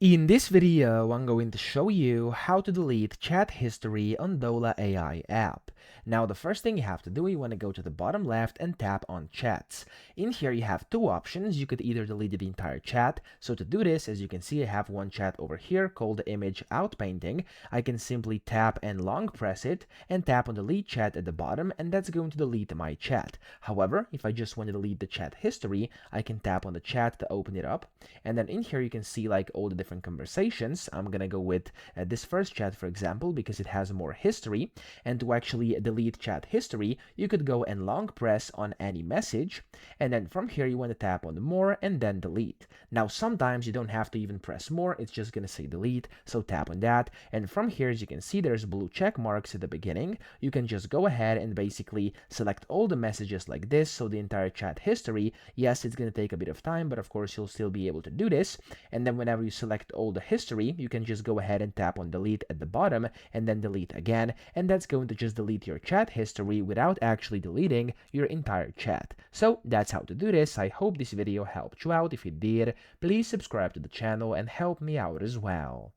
In this video, I'm going to show you how to delete chat history on Dola AI app. Now, the first thing you have to do, you want to go to the bottom left and tap on chats. In here, you have two options. You could either delete the entire chat. So to do this, as you can see, I have one chat over here called the image outpainting. I can simply tap and long press it and tap on delete chat at the bottom, and that's going to delete my chat. However, if I just want to delete the chat history, I can tap on the chat to open it up. And then in here, you can see like all the different conversations. I'm gonna go with this first chat, for example, because it has more history. And to actually delete chat history, you could go and long press on any message, and then from here you want to tap on the more and then delete. Now sometimes you don't have to even press more, it's just gonna say delete, so tap on that, and from here, as you can see, there's blue check marks at the beginning. You can just go ahead and basically select all the messages like this, so the entire chat history. Yes, it's gonna take a bit of time, but of course you'll still be able to do this. And then whenever you select all the history, you can just go ahead and tap on delete at the bottom and then delete again, and that's going to just delete your chat history without actually deleting your entire chat. So that's how to do this. I hope this video helped you out. If it did, please subscribe to the channel and help me out as well.